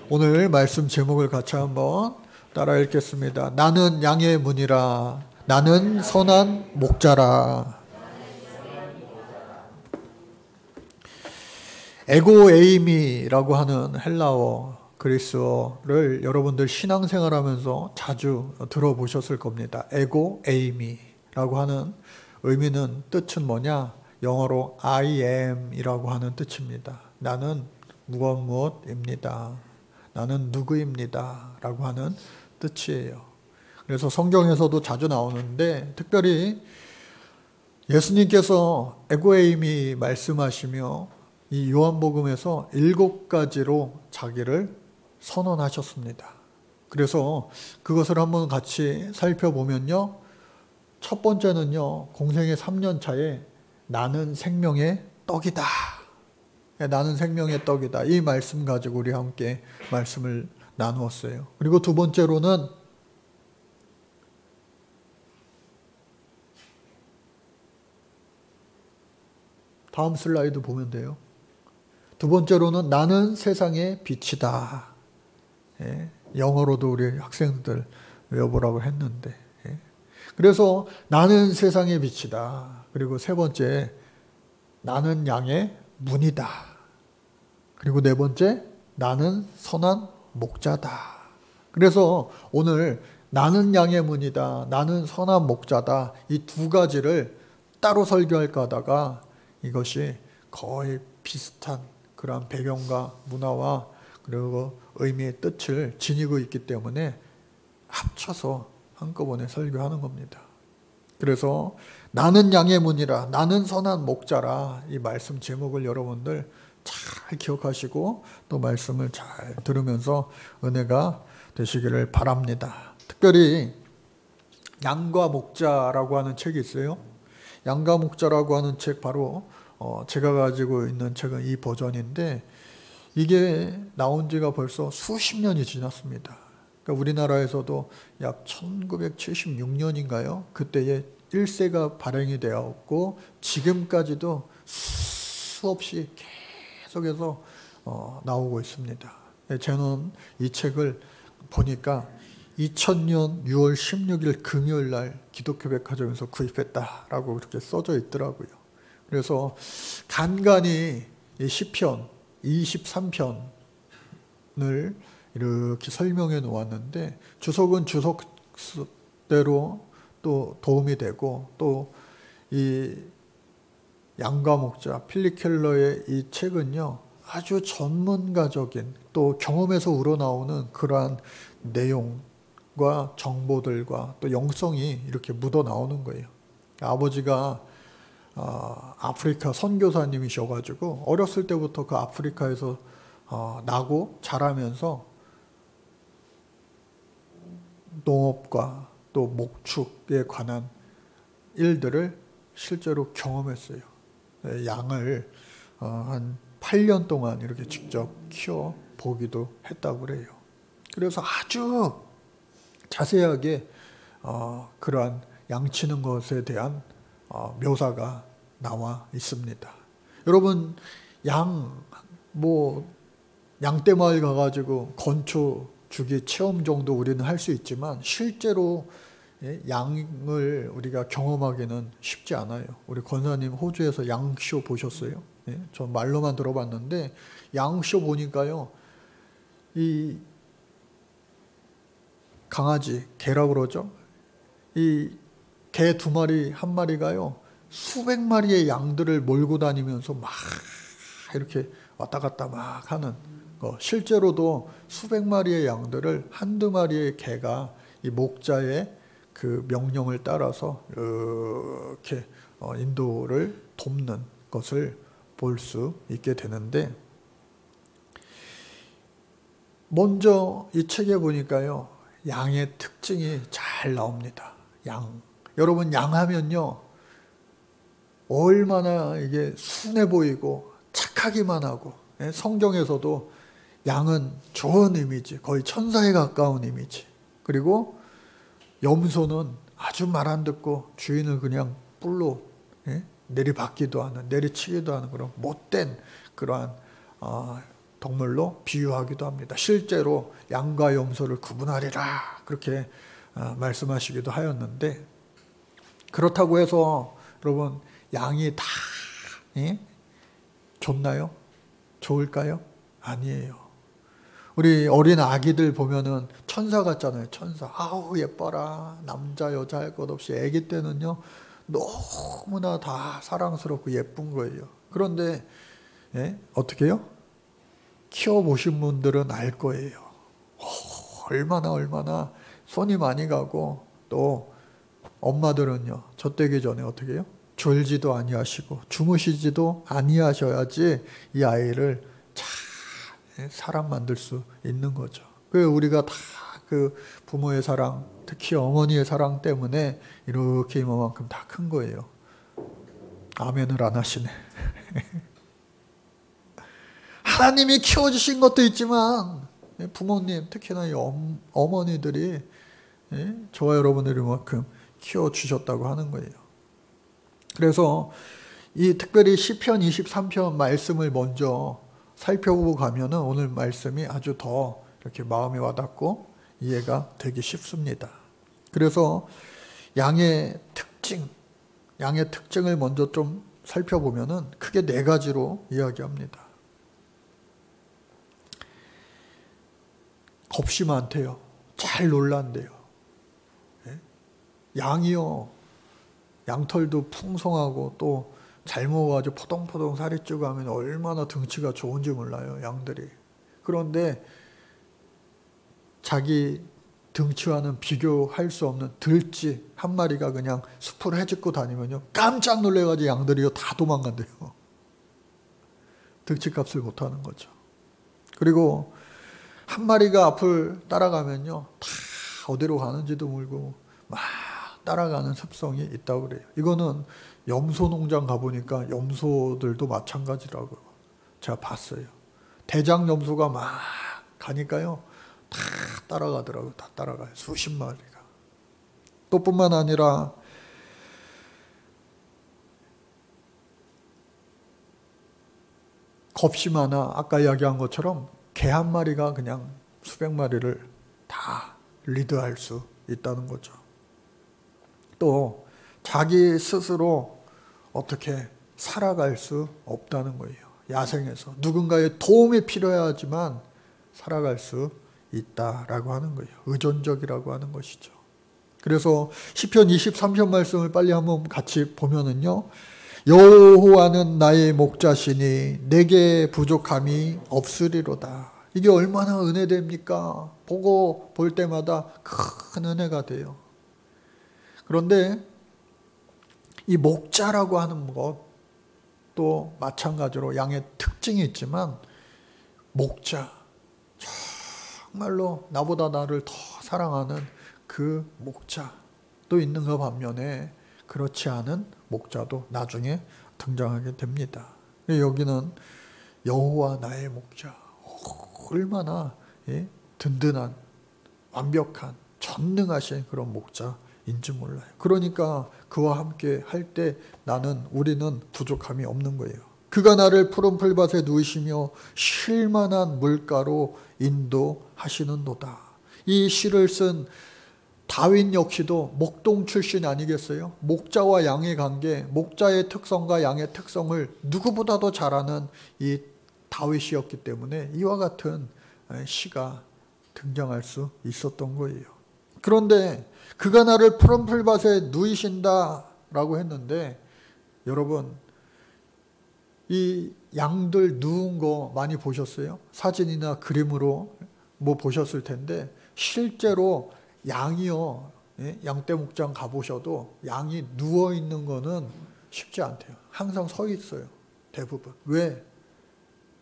오늘 말씀 제목을 같이 한번 따라 읽겠습니다. 나는 양의 문이라. 나는 선한 목자라. 에고에이미라고 하는 헬라어, 그리스어를 여러분들 신앙생활하면서 자주 들어보셨을 겁니다. 에고에이미라고 하는 의미는, 뜻은 뭐냐? 영어로 I am이라고 하는 뜻입니다. 나는 무엇무엇입니다. 나는 누구입니다. 라고 하는 뜻이에요. 그래서 성경에서도 자주 나오는데, 특별히 예수님께서 에고에이미 말씀하시며 이 요한복음에서 7가지로 자기를 선언하셨습니다. 그래서 그것을 한번 같이 살펴보면요. 첫 번째는요, 공생의 3년 차에 나는 생명의 떡이다. 나는 생명의 떡이다. 이 말씀 가지고 우리 함께 말씀을 나누었어요. 그리고 두 번째로는 다음 슬라이드 보면 돼요. 두 번째로는 나는 세상의 빛이다. 영어로도 우리 학생들 외워보라고 했는데. 그래서 나는 세상의 빛이다. 그리고 세 번째, 나는 양의 문이다. 그리고 네 번째, 나는 선한 목자다. 그래서 오늘 나는 양의 문이다, 나는 선한 목자다, 이 두 가지를 따로 설교할까 하다가 이것이 거의 비슷한 그런 배경과 문화와 그리고 의미의 뜻을 지니고 있기 때문에 합쳐서 한꺼번에 설교하는 겁니다. 그래서 나는 양의 문이라, 나는 선한 목자라, 이 말씀 제목을 여러분들 잘 기억하시고 또 말씀을 잘 들으면서 은혜가 되시기를 바랍니다. 특별히 양과 목자라고 하는 책이 있어요. 양과 목자라고 하는 책, 바로 제가 가지고 있는 책은 이 버전인데, 이게 나온 지가 벌써 수십 년이 지났습니다. 그러니까 우리나라에서도 약 1976년인가요? 그때에 1세가 발행이 되었고 지금까지도 수없이 계속해서 나오고 있습니다. 저는 이 책을 보니까 2000년 6월 16일 금요일 날 기독교 백화점에서 구입했다라고 그렇게 써져 있더라고요. 그래서 간간히 이 시편 23편을 이렇게 설명해 놓았는데, 주석은 주석대로 또 도움이 되고, 또 이 양과 목자 필립 켈러의 이 책은요, 아주 전문가적인 또 경험에서 우러나오는 그러한 내용과 정보들과 또 영성이 이렇게 묻어 나오는 거예요. 아버지가 아프리카 선교사님이셔가지고 어렸을 때부터 그 아프리카에서 나고 자라면서 농업과 또 목축에 관한 일들을 실제로 경험했어요. 양을 한 8년 동안 이렇게 직접 키워 보기도 했다고 그래요. 그래서 아주 자세하게 그러한 양치는 것에 대한 묘사가 나와 있습니다. 여러분, 양떼마을 가가지고 건초 주기 체험 정도 우리는 할 수 있지만, 실제로 양을 우리가 경험하기는 쉽지 않아요. 우리 권사님 호주에서 양쇼 보셨어요? 전 말로만 들어봤는데, 양쇼 보니까요, 이 강아지, 개라고 그러죠? 이 개 2마리, 1마리가요, 수백 마리의 양들을 몰고 다니면서 막 이렇게 왔다 갔다 막 하는 거. 실제로도 수백 마리의 양들을 한두 마리의 개가 이 목자의 그 명령을 따라서 이렇게 인도를 돕는 것을 볼 수 있게 되는데, 먼저 이 책에 보니까요, 양의 특징이 잘 나옵니다. 양. 여러분, 양하면요, 얼마나 이게 순해 보이고 착하기만 하고, 성경에서도 양은 좋은 이미지, 거의 천사에 가까운 이미지, 그리고 염소는 아주 말 안 듣고 주인을 그냥 뿔로 내리받기도 하는, 내리치기도 하는 그런 못된 그러한 동물로 비유하기도 합니다. 실제로 양과 염소를 구분하리라 그렇게 말씀하시기도 하였는데, 그렇다고 해서 여러분 양이 다 좋나요? 좋을까요? 아니에요. 우리 어린 아기들 보면은 천사 같잖아요. 천사. 아우 예뻐라. 남자 여자 할 것 없이 아기 때는요 너무나 다 사랑스럽고 예쁜 거예요. 그런데 어떻게 해요? 키워보신 분들은 알 거예요. 얼마나 손이 많이 가고, 또 엄마들은요 젖되기 전에 어떻게 해요? 졸지도 아니하시고 주무시지도 아니하셔야지 이 아이를 잘 사람 만들 수 있는 거죠. 그 우리가 다 그 부모의 사랑, 특히 어머니의 사랑 때문에 이렇게 이만큼 다 큰 거예요. 아멘을 안 하시네. 하나님이 키워주신 것도 있지만 부모님, 특히나 이 어머니들이 저와 여러분들이 만큼 키워주셨다고 하는 거예요. 그래서 이 특별히 시편 23편 말씀을 먼저 살펴보고 가면은 오늘 말씀이 아주 더 이렇게 마음에 와닿고 이해가 되기 쉽습니다. 그래서 양의 특징을 먼저 좀 살펴보면은 크게 4가지로 이야기합니다. 겁이 많대요. 잘 놀란대요. 양이요, 양털도 풍성하고 또 잘 먹어가지고 포동포동 살이 찌고 하면 얼마나 등치가 좋은지 몰라요, 양들이. 그런데 자기 등치와는 비교할 수 없는 들쥐 한 마리가 그냥 숲을 헤집고 다니면요 깜짝 놀래가지고 양들이요 다 도망간대요. 등치값을 못하는 거죠. 그리고 한 마리가 앞을 따라가면요 다 어디로 가는지도 모르고 막 따라가는 습성이 있다고 그래요. 이거는 염소 농장 가보니까 염소들도 마찬가지라고 제가 봤어요. 대장 염소가 막 가니까요 다 따라가더라고요. 다 따라가요. 수십 마리가. 또 뿐만 아니라 겁이 많아 아까 이야기한 것처럼 개 한 마리가 그냥 수백 마리를 다 리드할 수 있다는 거죠. 또 자기 스스로 어떻게 살아갈 수 없다는 거예요. 야생에서 누군가의 도움이 필요하지만 살아갈 수 있다라고 하는 거예요. 의존적이라고 하는 것이죠. 그래서 시편 23편 말씀을 빨리 한번 같이 보면은요. 여호와는 나의 목자시니 내게 부족함이 없으리로다. 이게 얼마나 은혜됩니까? 보고 볼 때마다 큰 은혜가 돼요. 그런데 이 목자라고 하는 것도 마찬가지로 양의 특징이 있지만 목자, 정말로 나보다 나를 더 사랑하는 그 목자도 있는가 반면에 그렇지 않은 목자도 나중에 등장하게 됩니다. 여기는 여호와 나의 목자, 얼마나 든든한 완벽한 전능하신 그런 목자인지 몰라요. 그러니까 그와 함께 할 때 우리는 부족함이 없는 거예요. 그가 나를 푸른 풀밭에 누이시며 쉴만한 물가로 인도하시는도다. 이 시를 쓴 다윗 역시도 목동 출신 아니겠어요? 목자와 양의 관계, 목자의 특성과 양의 특성을 누구보다도 잘 아는 이 다윗이었기 때문에 이와 같은 시가 등장할 수 있었던 거예요. 그런데 그가 나를 푸른 풀밭에 누이신다라고 했는데 여러분 이 양들 누운 거 많이 보셨어요? 사진이나 그림으로 보셨을 텐데 실제로 양이요, 양떼 목장 가보셔도 양이 누워 있는 거는 쉽지 않대요. 항상 서 있어요. 대부분. 왜?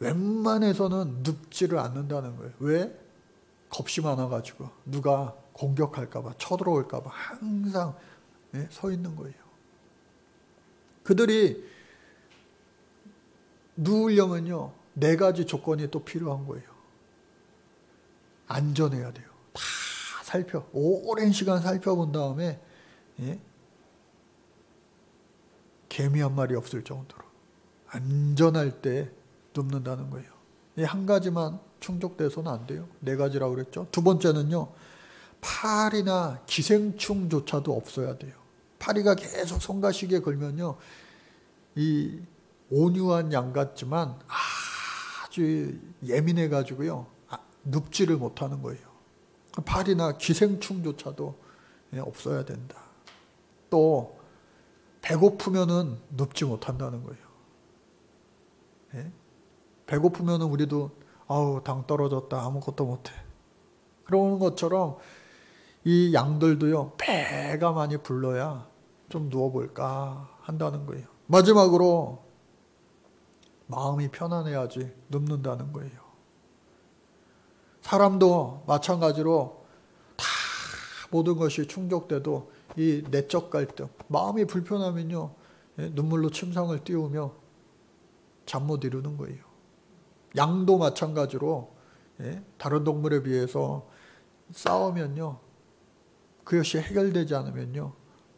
웬만해서는 눕지를 않는다는 거예요. 왜? 겁이 많아가지고 누가 공격할까봐 쳐들어올까봐 항상 서 있는 거예요. 그들이 누우려면요 4가지 조건이 또 필요한 거예요. 안전해야 돼요. 다 오랜 시간 살펴본 다음에 개미 한 마리 없을 정도로 안전할 때 눕는다는 거예요. 이 한 가지만 충족돼서는 안 돼요. 네 가지라고 그랬죠. 두 번째는요. 파리나 기생충조차도 없어야 돼요. 파리가 계속 성가시게 걸면요. 이 온유한 양 같지만 아주 예민해 가지고요. 눕지를 못하는 거예요. 파리나 기생충조차도 없어야 된다. 또 배고프면은 눕지 못한다는 거예요. 예? 배고프면은 우리도 아우 당 떨어졌다 아무것도 못해. 그러는 것처럼 이 양들도요. 배가 많이 불러야 좀 누워볼까 한다는 거예요. 마지막으로 마음이 편안해야지 눕는다는 거예요. 사람도 마찬가지로 다 모든 것이 충족돼도 이 내적 갈등, 마음이 불편하면요. 눈물로 침상을 띄우며 잠 못 이루는 거예요. 양도 마찬가지로 다른 동물에 비해서 싸우면요. 그것이 해결되지 않으면요.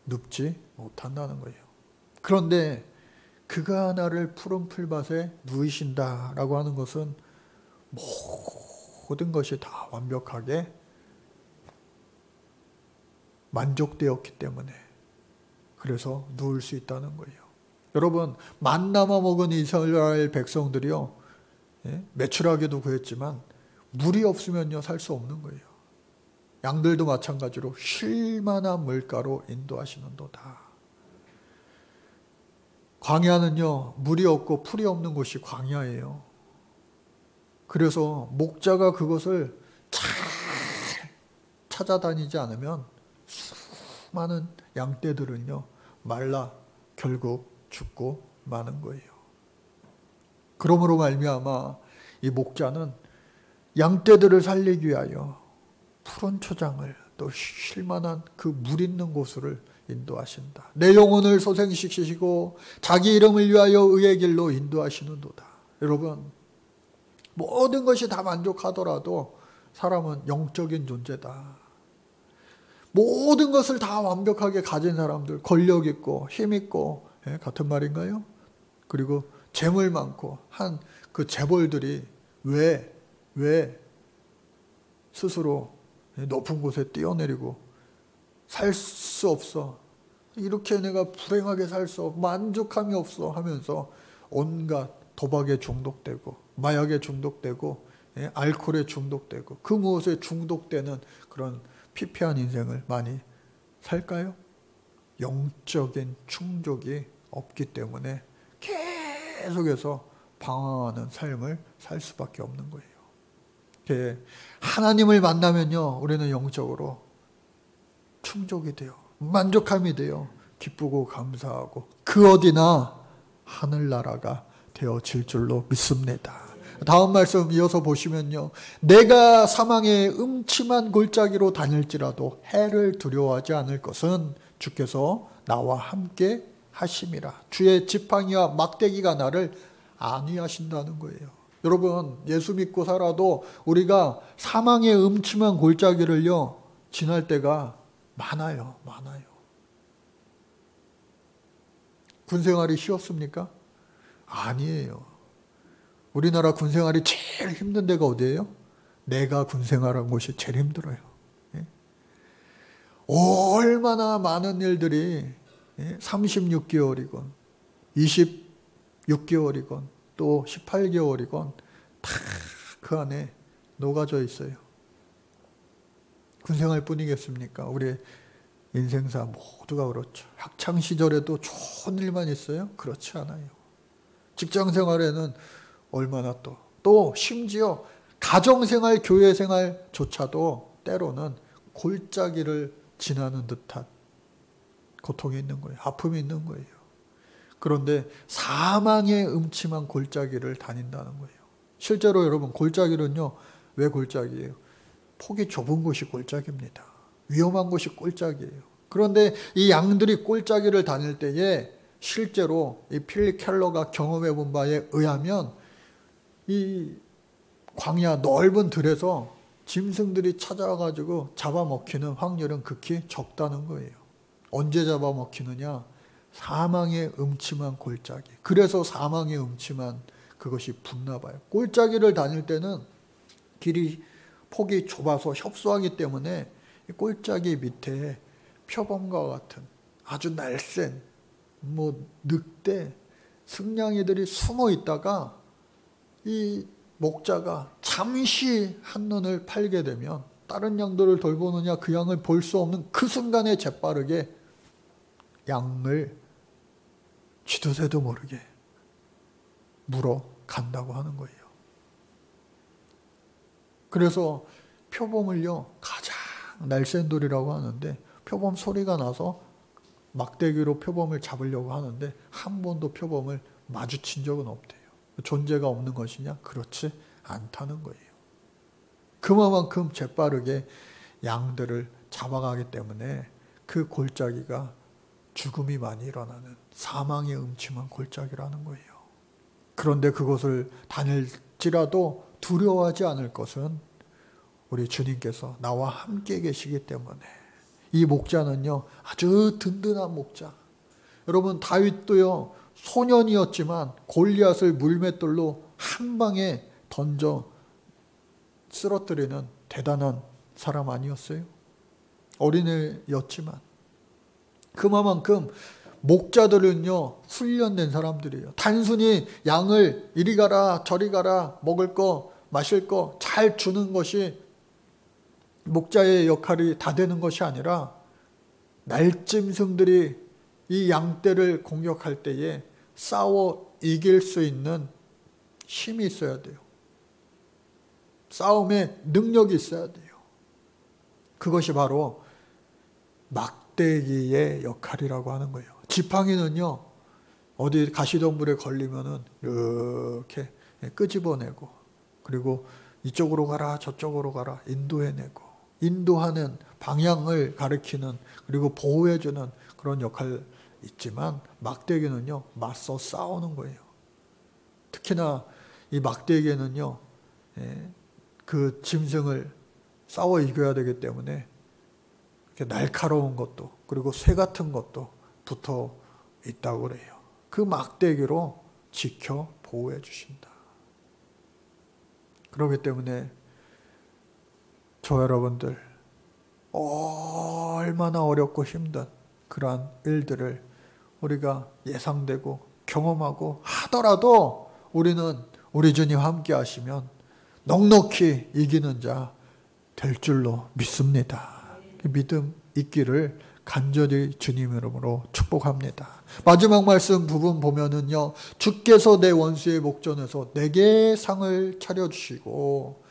눕지 못한다는 거예요. 그런데 그가 나를 푸른 풀밭에 누이신다라고 하는 것은 모든 것이 다 완벽하게 만족되었기 때문에 그래서 누울 수 있다는 거예요. 여러분 만나마 먹은 이스라엘 백성들이요. 매출하게도 구했지만 물이 없으면요 살 수 없는 거예요. 양들도 마찬가지로 쉴 만한 물가로 인도하시는도다. 광야는요 물이 없고 풀이 없는 곳이 광야예요. 그래서 목자가 그것을 잘 찾아다니지 않으면 수많은 양떼들은요 말라 결국 죽고 마는 거예요. 그러므로 말미암아 이 목자는 양떼들을 살리기 위하여 푸른 초장을 또 쉴만한 그 물 있는 곳을 인도하신다. 내 영혼을 소생시키시고 자기 이름을 위하여 의의 길로 인도하시는도다. 여러분 모든 것이 다 만족하더라도 사람은 영적인 존재다. 모든 것을 다 완벽하게 가진 사람들, 권력 있고 힘 있고 같은 말인가요? 그리고 재물 많고 한 그 재벌들이 왜 스스로 높은 곳에 뛰어내리고 살 수 없어. 이렇게 내가 불행하게 살 수 없어. 만족함이 없어 하면서 온갖 도박에 중독되고 마약에 중독되고 알코올에 중독되고 그 무엇에 중독되는 그런 피폐한 인생을 많이 살까요? 영적인 충족이 없기 때문에 계속해서 방황하는 삶을 살 수밖에 없는 거예요. 하나님을 만나면요 우리는 영적으로 충족이 돼요. 만족함이 돼요. 기쁘고 감사하고 그 어디나 하늘나라가 되어질 줄로 믿습니다. 다음 말씀 이어서 보시면요. 내가 사망의 음침한 골짜기로 다닐지라도 해를 두려워하지 않을 것은 주께서 나와 함께 하심이라. 주의 지팡이와 막대기가 나를 안위하신다는 거예요. 여러분 예수 믿고 살아도 우리가 사망의 음침한 골짜기를요 지날 때가 많아요. 군생활이 쉬웠습니까? 아니에요. 우리나라 군생활이 제일 힘든 데가 어디예요? 내가 군생활한 곳이 제일 힘들어요. 얼마나 많은 일들이 36개월이건 26개월이건 또 18개월이건 다 그 안에 녹아져 있어요. 군생활 뿐이겠습니까? 우리 인생사 모두가 그렇죠. 학창시절에도 좋은 일만 있어요? 그렇지 않아요. 직장생활에는 얼마나 또 심지어 가정생활, 교회생활조차도 때로는 골짜기를 지나는 듯한 고통이 있는 거예요. 아픔이 있는 거예요. 그런데 사망의 음침한 골짜기를 다닌다는 거예요. 실제로 여러분 골짜기는요. 왜 골짜기예요? 폭이 좁은 곳이 골짜기입니다. 위험한 곳이 골짜기예요. 그런데 이 양들이 골짜기를 다닐 때에 실제로 이 필립 켈러가 경험해 본 바에 의하면 이 광야 넓은 들에서 짐승들이 찾아와가지고 잡아먹히는 확률은 극히 적다는 거예요. 언제 잡아먹히느냐? 사망의 음침한 골짜기. 그래서 사망의 음침한 그것이 붙나 봐요. 꼴짜기를 다닐 때는 폭이 좁아서 협소하기 때문에 이 꼴짜기 밑에 표범과 같은 아주 날쌘 늑대, 승냥이들이 숨어 있다가 이 목자가 잠시 한눈을 팔게 되면 다른 양들을 돌보느냐 그 양을 볼 수 없는 그 순간에 재빠르게 양을 쥐도새도 모르게 물어 간다고 하는 거예요. 그래서 표범을요 가장 날쌘 돌이라고 하는데 표범 소리가 나서 막대기로 표범을 잡으려고 하는데 한 번도 표범을 마주친 적은 없대요. 존재가 없는 것이냐? 그렇지 않다는 거예요. 그만큼 재빠르게 양들을 잡아가기 때문에 그 골짜기가 죽음이 많이 일어나는 사망의 음침한 골짜기라는 거예요. 그런데 그곳을 다닐지라도 두려워하지 않을 것은 우리 주님께서 나와 함께 계시기 때문에 이 목자는요 아주 든든한 목자. 여러분 다윗도요 소년이었지만 골리앗을 물맷돌로 한 방에 던져 쓰러뜨리는 대단한 사람 아니었어요? 어린애였지만 그만큼 목자들은요 훈련된 사람들이에요. 단순히 양을 이리 가라 저리 가라 먹을 거 마실 거 잘 주는 것이 목자의 역할이 다 되는 것이 아니라 날짐승들이 이 양떼를 공격할 때에 싸워 이길 수 있는 힘이 있어야 돼요. 싸움의 능력이 있어야 돼요. 그것이 바로 막대기의 역할이라고 하는 거예요. 지팡이는요 어디 가시덤불에 걸리면은 이렇게 끄집어내고 그리고 이쪽으로 가라 저쪽으로 가라 인도해내고 인도하는 방향을 가리키는 그리고 보호해주는 그런 역할이 있지만 막대기는요 맞서 싸우는 거예요. 특히나 이 막대기에는요 그 짐승을 싸워 이겨야 되기 때문에 이렇게 날카로운 것도 그리고 쇠 같은 것도 붙어 있다고 그래요. 그 막대기로 지켜 보호해 주신다. 그렇기 때문에 저 여러분들 얼마나 어렵고 힘든 그러한 일들을 우리가 예상되고 경험하고 하더라도 우리는 우리 주님 함께 하시면 넉넉히 이기는 자 될 줄로 믿습니다. 믿음 있기를 간절히 주님 이름으로 축복합니다. 마지막 말씀 부분 보면은요 주께서 내 원수의 목전에서 내게 상을 차려주시고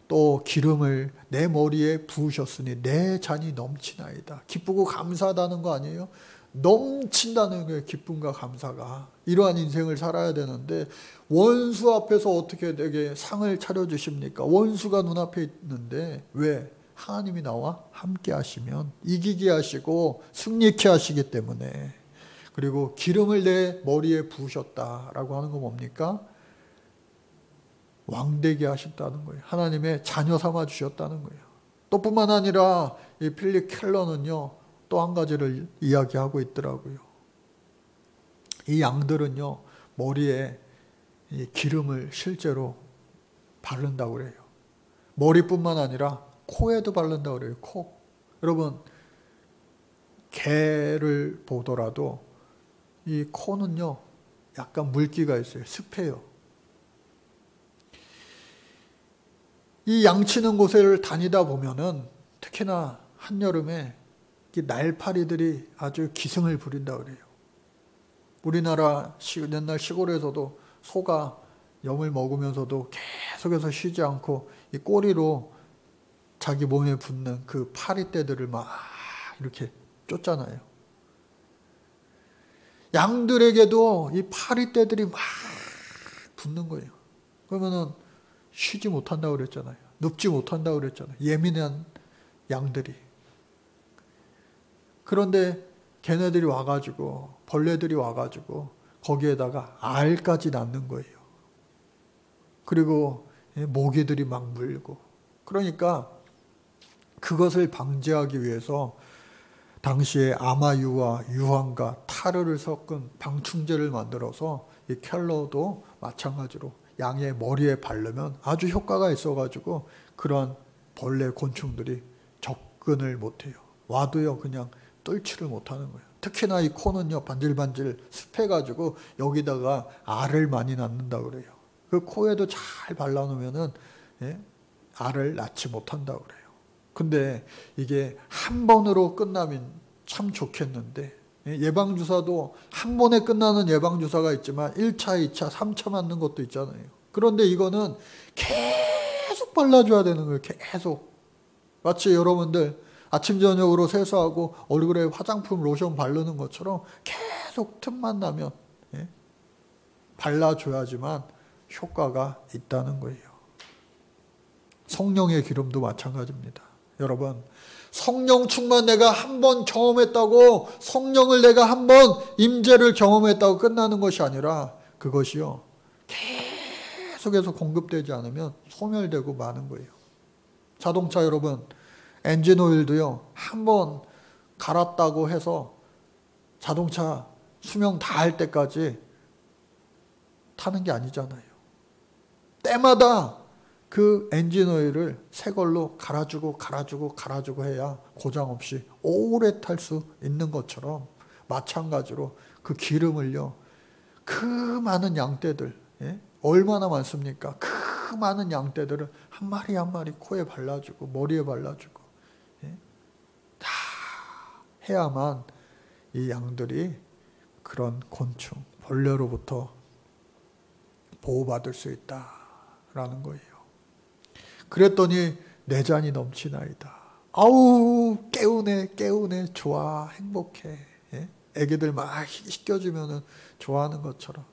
또 기름을 내 머리에 부으셨으니 내 잔이 넘치나이다. 기쁘고 감사하다는 거 아니에요? 넘친다는 거예요. 기쁨과 감사가. 이러한 인생을 살아야 되는데 원수 앞에서 어떻게 내게 상을 차려주십니까? 원수가 눈앞에 있는데 왜? 하나님이 나와 함께 하시면 이기게 하시고 승리케 하시기 때문에. 그리고 기름을 내 머리에 부으셨다라고 하는 건 뭡니까? 왕되게 하셨다는 거예요. 하나님의 자녀 삼아 주셨다는 거예요. 또 뿐만 아니라 이 필립 켈러는요 또 한 가지를 이야기하고 있더라고요. 이 양들은요 머리에 이 기름을 실제로 바른다고 그래요. 머리뿐만 아니라 코에도 바른다고 그래요. 코. 여러분 개를 보더라도 이 코는요 약간 물기가 있어요. 습해요. 이 양치는 곳을 다니다 보면은 특히나 한여름에 날파리들이 아주 기승을 부린다 그래요. 우리나라 옛날 시골에서도 소가 염을 먹으면서도 계속해서 쉬지 않고 이 꼬리로 자기 몸에 붙는 그 파리떼들을 막 이렇게 쫓잖아요. 양들에게도 이 파리떼들이 막 붙는 거예요. 그러면은 쉬지 못한다고 그랬잖아요. 눕지 못한다고 그랬잖아요. 예민한 양들이. 그런데 걔네들이 와가지고 벌레들이 와가지고 거기에다가 알까지 낳는 거예요. 그리고 모기들이 막 물고. 그러니까 그것을 방지하기 위해서 당시에 아마유와 유황과 타르를 섞은 방충제를 만들어서 이 켈러도 마찬가지로 양의 머리에 바르면 아주 효과가 있어가지고 그러한 벌레 곤충들이 접근을 못해요. 와도요 그냥 뚫지를 못하는 거예요. 특히나 이 코는요 반질반질 습해가지고 여기다가 알을 많이 낳는다 그래요. 그 코에도 잘 발라놓으면은 알을 낳지 못한다 그래요. 근데 이게 한 번으로 끝나면 참 좋겠는데 예방주사도 한 번에 끝나는 예방주사가 있지만 1차, 2차, 3차 맞는 것도 있잖아요. 그런데 이거는 계속 발라줘야 되는 거예요. 계속. 마치 여러분들 아침 저녁으로 세수하고 얼굴에 화장품 로션 바르는 것처럼 계속 틈만 나면 발라줘야지만 효과가 있다는 거예요. 성령의 기름도 마찬가지입니다. 여러분 성령 충만 내가 한 번 경험했다고 성령을 내가 한 번 임재를 경험했다고 끝나는 것이 아니라 그것이요 계속해서 공급되지 않으면 소멸되고 마는 거예요. 자동차 여러분 엔진 오일도요 한 번 갈았다고 해서 자동차 수명 다 할 때까지 타는 게 아니잖아요. 때마다 그 엔진 오일을 새 걸로 갈아주고 해야 고장 없이 오래 탈 수 있는 것처럼 마찬가지로 그 기름을요 그 많은 양떼들 얼마나 많습니까? 그 많은 양떼들을 한 마리 한 마리 코에 발라주고 머리에 발라주고 다 해야만 이 양들이 그런 곤충 벌레로부터 보호받을 수 있다라는 거예요. 그랬더니 내 잔이 넘치나이다. 아우 깨우네 좋아 행복해. 애기들 막 씻겨주면 좋아하는 것처럼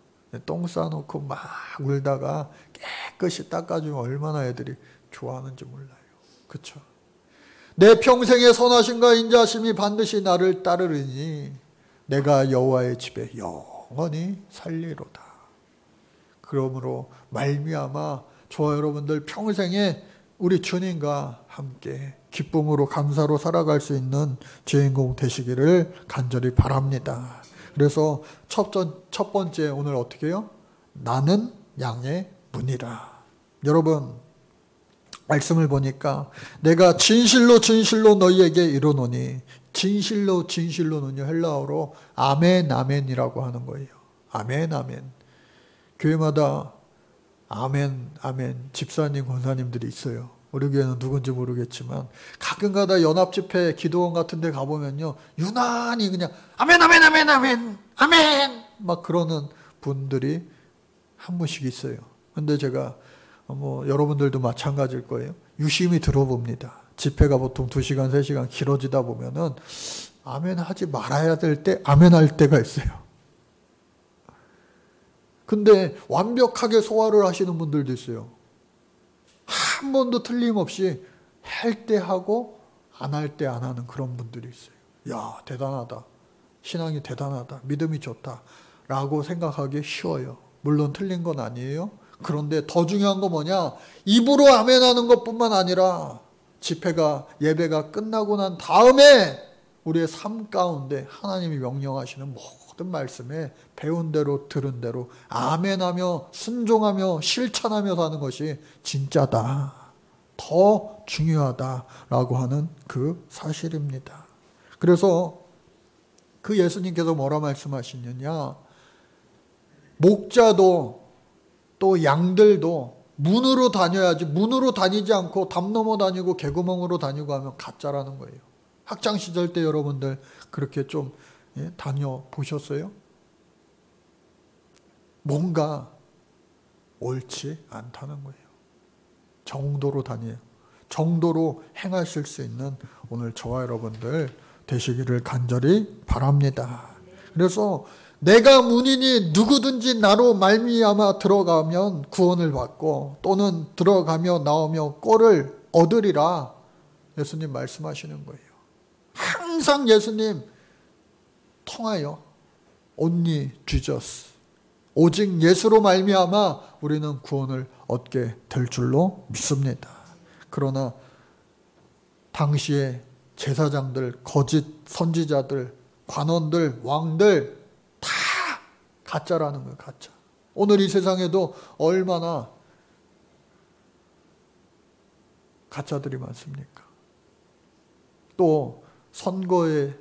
똥 싸놓고 막 울다가 깨끗이 닦아주면 얼마나 애들이 좋아하는지 몰라요. 그쵸? 내 평생의 선하심과 인자심이 반드시 나를 따르리니 내가 여호와의 집에 영원히 살리로다. 그러므로 말미암아 저와 여러분들 평생에 우리 주님과 함께 기쁨으로 감사로 살아갈 수 있는 주인공 되시기를 간절히 바랍니다. 그래서 첫 번째 오늘 어떻게 해요? 나는 양의 문이라. 여러분 말씀을 보니까 내가 진실로 너희에게 이르노니 진실로는요 헬라어로 아멘 아멘이라고 하는 거예요. 아멘 아멘. 교회마다 아멘 집사님 권사님들이 있어요. 우리 교회는 누군지 모르겠지만 가끔가다 연합집회 기도원 같은 데 가보면요 유난히 그냥 아멘 막 그러는 분들이 한 분씩 있어요. 근데 제가 여러분들도 마찬가지일 거예요. 유심히 들어봅니다. 집회가 보통 2시간 3시간 길어지다 보면은 아멘 하지 말아야 될 때 아멘 할 때가 있어요. 근데 완벽하게 소화를 하시는 분들도 있어요. 한 번도 틀림없이 할 때 하고 안 할 때 안 하는 그런 분들이 있어요. 야 대단하다. 신앙이 대단하다. 믿음이 좋다. 라고 생각하기 쉬워요. 물론 틀린 건 아니에요. 그런데 더 중요한 건 뭐냐? 입으로 아멘하는 것뿐만 아니라 예배가 끝나고 난 다음에 우리의 삶 가운데 하나님이 명령하시는 모든 말씀에 배운 대로 들은 대로 아멘하며 순종하며 실천하며 사는 것이 진짜다. 더 중요하다라고 하는 그 사실입니다. 그래서 그 예수님께서 뭐라 말씀하시느냐? 목자도 또 양들도 문으로 다녀야지 문으로 다니지 않고 담 넘어 다니고 개구멍으로 다니고 하면 가짜라는 거예요. 학창시절 때 여러분들 그렇게 좀 다녀보셨어요? 뭔가 옳지 않다는 거예요. 정도로 다녀요. 정도로 행하실 수 있는 오늘 저와 여러분들 되시기를 간절히 바랍니다. 그래서 내가 문이니 누구든지 나로 말미암아 들어가면 구원을 받고 또는 들어가며 나오며 꼴을 얻으리라 예수님 말씀하시는 거예요. 항상 예수님 통하여 only Jesus 오직 예수로 말미암아 우리는 구원을 얻게 될 줄로 믿습니다. 그러나 당시에 제사장들, 거짓 선지자들, 관원들, 왕들 다 가짜라는 거예요. 가짜. 오늘 이 세상에도 얼마나 가짜들이 많습니까? 또 선거의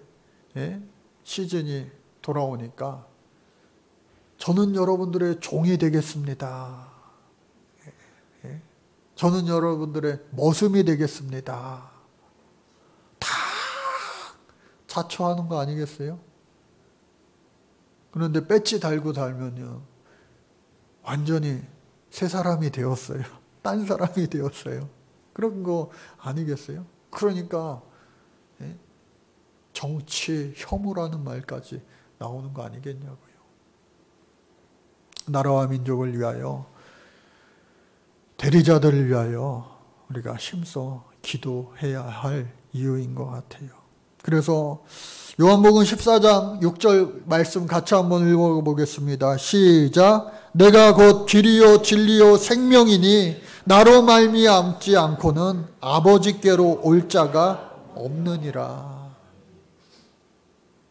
시즌이 돌아오니까 저는 여러분들의 종이 되겠습니다. 저는 여러분들의 머슴이 되겠습니다. 다 자초하는 거 아니겠어요? 그런데 배지 달고 달면요, 완전히 새 사람이 되었어요. 딴 사람이 되었어요. 그런 거 아니겠어요? 그러니까 정치 혐오라는 말까지 나오는 거 아니겠냐고요. 나라와 민족을 위하여, 대리자들을 위하여 우리가 힘써 기도해야 할 이유인 것 같아요. 그래서 요한복음 14장 6절 말씀 같이 한번 읽어보겠습니다. 시작. 내가 곧 길이요 진리요 생명이니 나로 말미암지 않고는 아버지께로 올 자가 없느니라.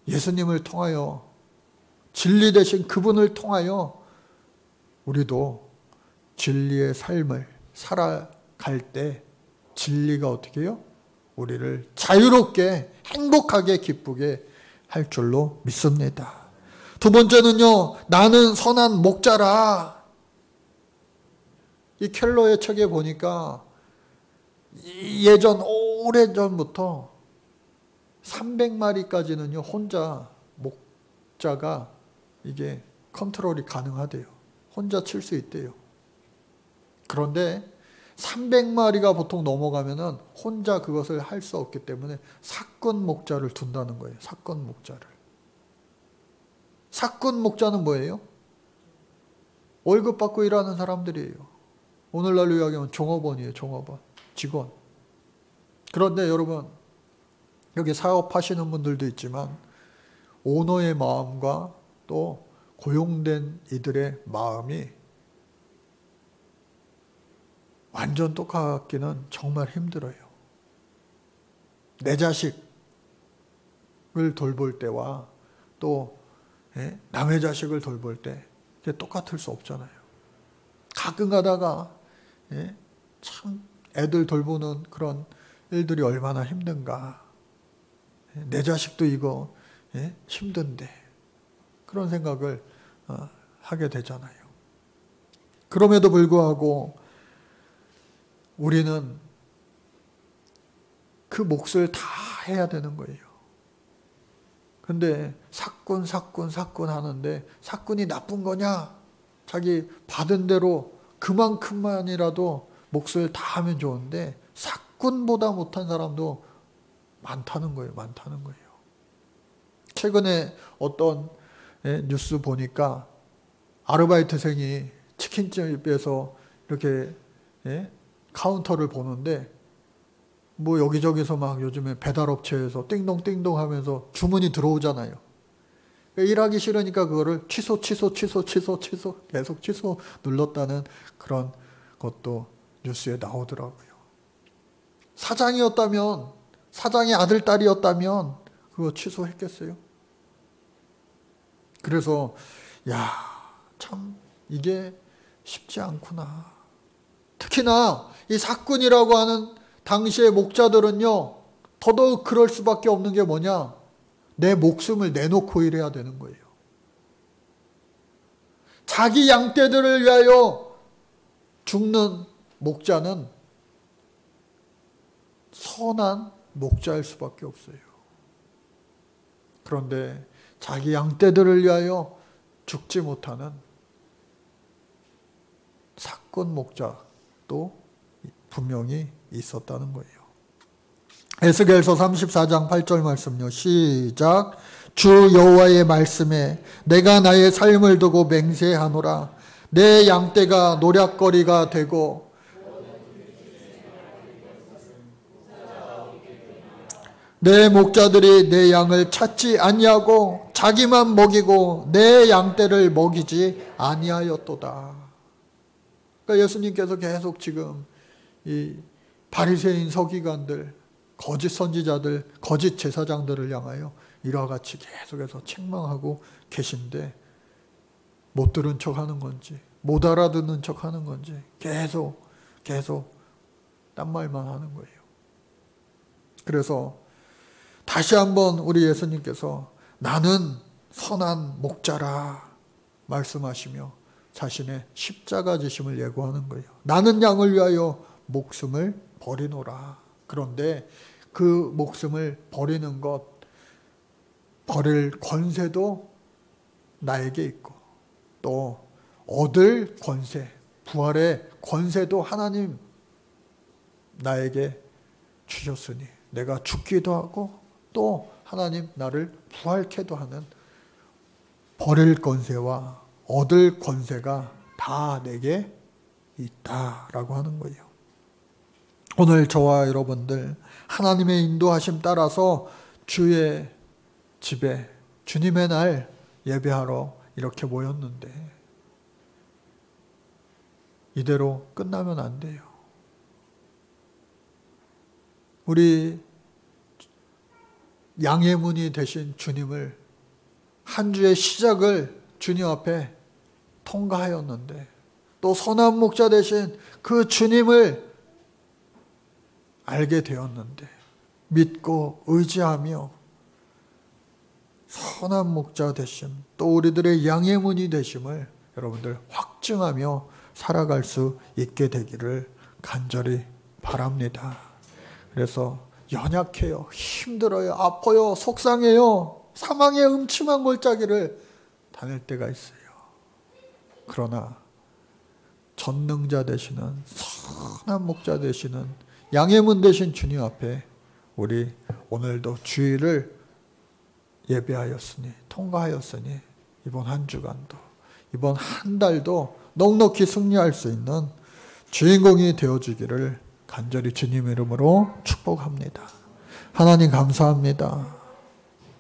예수님을 통하여, 진리 되신 그분을 통하여 우리도 진리의 삶을 살아갈 때 진리가 어떻게 해요? 우리를 자유롭게 행복하게 기쁘게 할 줄로 믿습니다. 두 번째는요, 나는 선한 목자라. 이 켈러의 책에 보니까 예전 오래전부터 300마리까지는요 혼자 목자가 이게 컨트롤이 가능하대요. 혼자 칠 수 있대요. 그런데 300마리가 보통 넘어가면은 혼자 그것을 할 수 없기 때문에 사건 목자를 둔다는 거예요. 사건 목자를. 사건 목자는 뭐예요? 월급 받고 일하는 사람들이에요. 오늘날로 이야기하면 종업원이에요. 종업원. 직원. 그런데 여러분, 여기 사업하시는 분들도 있지만 오너의 마음과 또 고용된 이들의 마음이 완전 똑같기는 정말 힘들어요. 내 자식을 돌볼 때와 또 남의 자식을 돌볼 때 똑같을 수 없잖아요. 가끔 가다가 참 애들 돌보는 그런 일들이 얼마나 힘든가. 내 자식도 이거 힘든데, 그런 생각을 하게 되잖아요. 그럼에도 불구하고 우리는 그 몫을 다 해야 되는 거예요. 근데 사건 하는데 사건이 나쁜 거냐? 자기 받은 대로 그만큼만이라도 몫을 다 하면 좋은데 사건보다 못한 사람도 많다는 거예요. 많다는 거예요. 최근에 어떤 뉴스 보니까 아르바이트생이 치킨집에서 이렇게 카운터를 보는데 뭐 여기저기서 막 요즘에 배달업체에서 띵동띵동 하면서 주문이 들어오잖아요. 일하기 싫으니까 그거를 취소 계속 취소 눌렀다는 그런 것도 뉴스에 나오더라고요. 사장이었다면, 사장의 아들 딸이었다면 그거 취소했겠어요? 그래서 참 이게 쉽지 않구나. 특히나 이 사건이라고 하는 당시의 목자들은요, 더더욱 그럴 수밖에 없는 게 뭐냐? 내 목숨을 내놓고 일해야 되는 거예요. 자기 양떼들을 위하여 죽는 목자는 선한 목자일 수밖에 없어요. 그런데 자기 양떼들을 위하여 죽지 못하는 사건 목자도 분명히 있었다는 거예요. 에스겔서 34장 8절 말씀요. 시작. 주 여호와의 말씀에 내가 나의 삶을 두고 맹세하노라. 내 양떼가 노략거리가 되고 내 목자들이 내 양을 찾지 아니하고 자기만 먹이고 내 양떼를 먹이지 아니하였도다. 그러니까 예수님께서 계속 지금 이 바리새인 서기관들, 거짓 선지자들, 거짓 제사장들을 향하여 이와 같이 계속해서 책망하고 계신데, 못 들은 척 하는 건지, 못 알아듣는 척 하는 건지 계속 딴 말만 하는 거예요. 그래서 다시 한번 우리 예수님께서 나는 선한 목자라 말씀하시며 자신의 십자가 지심을 예고하는 거예요. 나는 양을 위하여 목숨을 버리노라. 그런데 그 목숨을 버리는 것, 버릴 권세도 나에게 있고 또 얻을 권세, 부활의 권세도 하나님 나에게 주셨으니 내가 죽기도 하고 또 하나님 나를 부활케도 하는 버릴 권세와 얻을 권세가 다 내게 있다라고 하는 거예요. 오늘 저와 여러분들 하나님의 인도하심 따라서 주의 집에 주님의 날 예배하러 이렇게 모였는데 이대로 끝나면 안 돼요. 우리 양의 문이 되신 주님을 한 주의 시작을 주님 앞에 통과하였는데 또 선한 목자 되신 그 주님을 알게 되었는데 믿고 의지하며 선한 목자 되심 또 우리들의 양의 문이 되심을 여러분들 확증하며 살아갈 수 있게 되기를 간절히 바랍니다. 그래서 연약해요. 힘들어요. 아파요. 속상해요. 사망의 음침한 골짜기를 다닐 때가 있어요. 그러나 전능자 되시는 선한 목자 되시는 양의 문 되신 주님 앞에 우리 오늘도 주일을 예배하였으니 통과하였으니 이번 한 주간도 이번 한 달도 넉넉히 승리할 수 있는 주인공이 되어주기를 간절히 주님 이름으로 축복합니다. 하나님 감사합니다.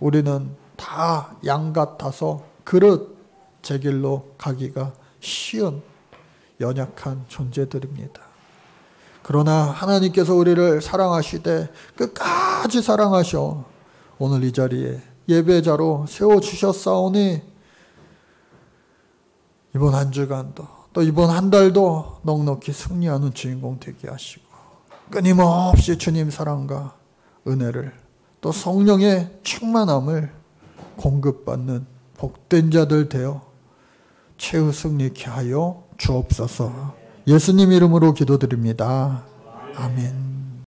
우리는 다 양 같아서 그릇 제 길로 가기가 쉬운 연약한 존재들입니다. 그러나 하나님께서 우리를 사랑하시되 끝까지 사랑하셔 오늘 이 자리에 예배자로 세워주셨사오니 이번 한 주간도 또 이번 한 달도 넉넉히 승리하는 주인공 되게 하시고 끊임없이 주님 사랑과 은혜를 또 성령의 충만함을 공급받는 복된 자들 되어 최후 승리케 하여 주옵소서. 예수님 이름으로 기도드립니다. 아멘.